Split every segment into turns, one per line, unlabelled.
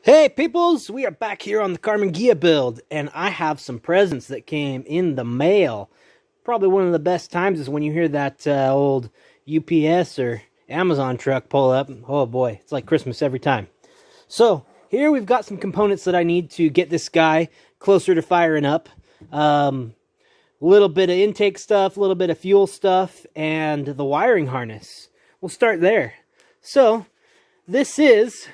Hey peoples, we are back here on the Karmann Ghia build, and I have some presents that came in the mail. Probably one of the best times is when you hear that old UPS or Amazon truck pull up. Oh boy, it's like Christmas every time. So, here we've got some components that I need to get this guy closer to firing up. A little bit of intake stuff, a little bit of fuel stuff, and the wiring harness. We'll start there. So, this is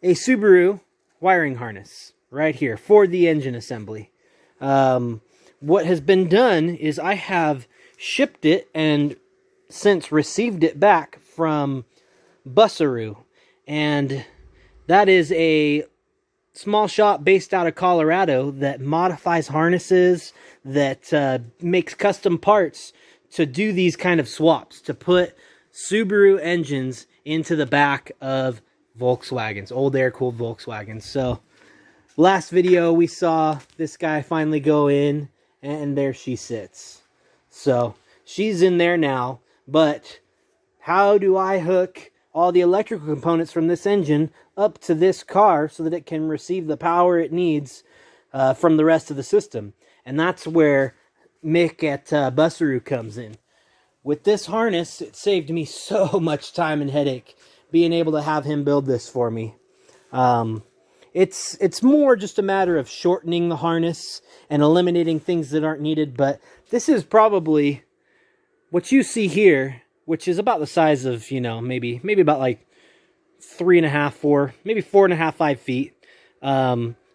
a Subaru wiring harness right here for the engine assembly. What has been done is I have shipped it and since received it back from Subaru, and that is a small shop based out of Colorado that modifies harnesses, that makes custom parts to do these kind of swaps, to put Subaru engines into the back of Volkswagens, old air-cooled Volkswagens. So last video we saw this guy finally go in, and there she sits. So she's in there now, but how do I hook all the electrical components from this engine up to this car so that it can receive the power it needs from the rest of the system? And that's where Mick at Subaru comes in. With this harness, it saved me so much time and headache being able to have him build this for me. It's more just a matter of shortening the harness and eliminating things that aren't needed, but this is probably what you see here, which is about the size of, you know, maybe about like 3.5, 4, maybe 4.5, 5 feet.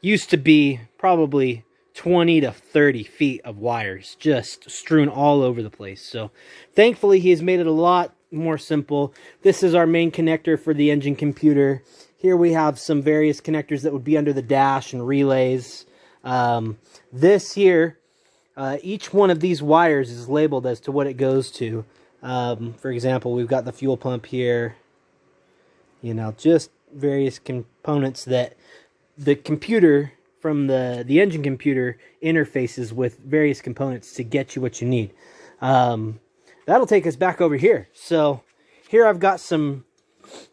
Used to be probably 20 to 30 feet of wires just strewn all over the place. So thankfully he has made it a lot more simple. This is our main connector for the engine computer. Here we have some various connectors that would be under the dash and relays. This here, each one of these wires is labeled as to what it goes to. For example, we've got the fuel pump here. You know, just various components that the computer from the engine computer interfaces with various components to get you what you need. That'll take us back over here. So here I've got some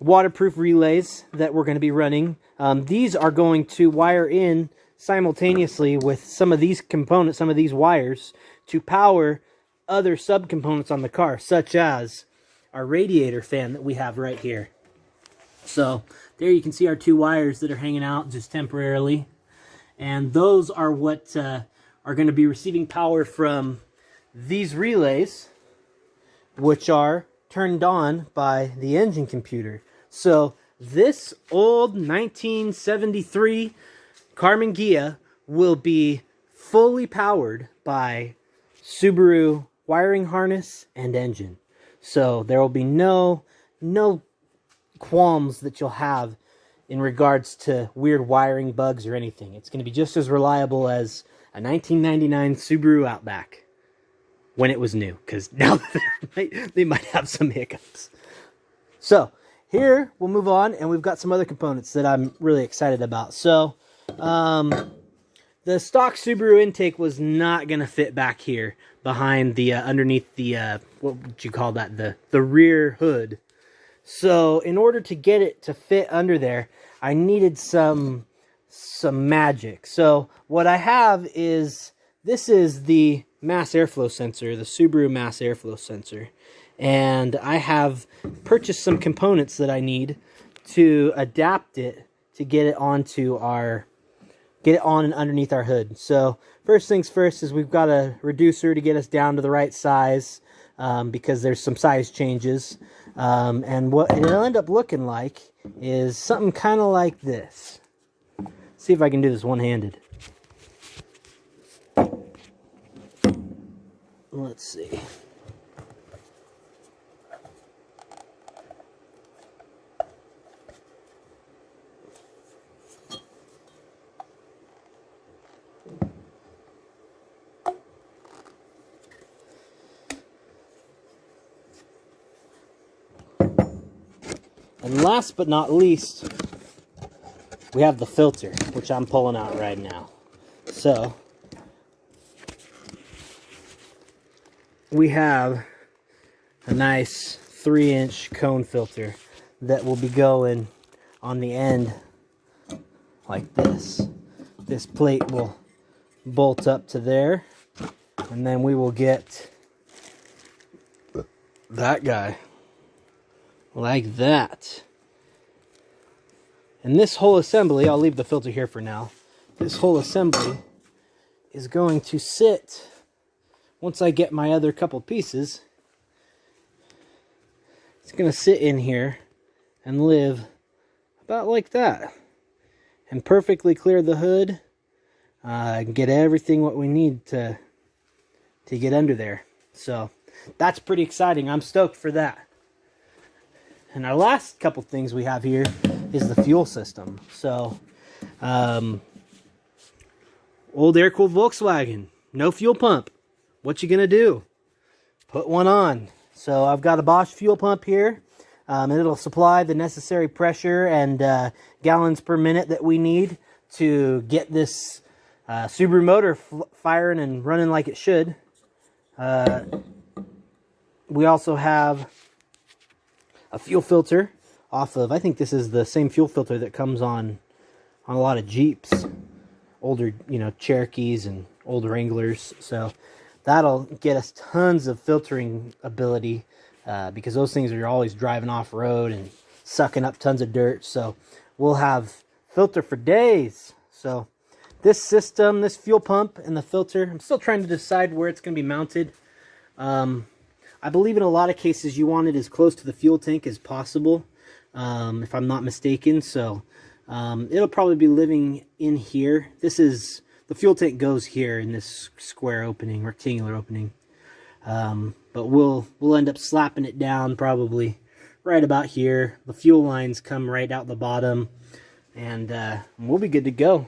waterproof relays that we're going to be running. These are going to wire in simultaneously with some of these components, some of these wires, to power other subcomponents on the car, such as our radiator fan that we have right here. So there you can see our two wires that are hanging out just temporarily. And those are what are going to be receiving power from these relays, which are turned on by the engine computer. So this old 1973 Karmann Ghia will be fully powered by Subaru wiring harness and engine. So there will be no qualms that you'll have in regards to weird wiring bugs or anything. It's going to be just as reliable as a 1999 Subaru Outback when it was new, because now they might have some hiccups. So here we'll move on, and we've got some other components that I'm really excited about. So the stock Subaru intake was not going to fit back here behind the underneath the what would you call that, the rear hood. So in order to get it to fit under there, I needed some magic. So what I have is, this is the mass airflow sensor, the Subaru mass airflow sensor. And I have purchased some components that I need to adapt it to get it onto get it on and underneath our hood. So first things first is we've got a reducer to get us down to the right size, because there's some size changes. And what it'll end up looking like is something kind of like this. See if I can do this one-handed. Let's see. And last but not least, we have the filter, which I'm pulling out right now. So we have a nice 3-inch cone filter that will be going on the end like this. This plate will bolt up to there, and then we will get that guy like that. And this whole assembly, I'll leave the filter here for now. This whole assembly is going to sit, once I get my other couple pieces, it's going to sit in here and live about like that. And perfectly clear the hood. Get everything what we need to get under there. So that's pretty exciting. I'm stoked for that. And our last couple things we have here is the fuel system. So old air-cooled Volkswagen, no fuel pump. What you gonna do? Put one on. So I've got a Bosch fuel pump here. And it'll supply the necessary pressure and gallons per minute that we need to get this Subaru motor firing and running like it should. We also have a fuel filter off of, I think this is the same fuel filter that comes on a lot of Jeeps, older, Cherokees and old Wranglers. So that'll get us tons of filtering ability. Because those things are always driving off road and sucking up tons of dirt. So we'll have filter for days. So this system, this fuel pump and the filter, I'm still trying to decide where it's going to be mounted. I believe in a lot of cases you want it as close to the fuel tank as possible, if I'm not mistaken. So it'll probably be living in here. The fuel tank goes here in this square opening, rectangular opening. But we'll end up slapping it down probably right about here. The fuel lines come right out the bottom, and we'll be good to go.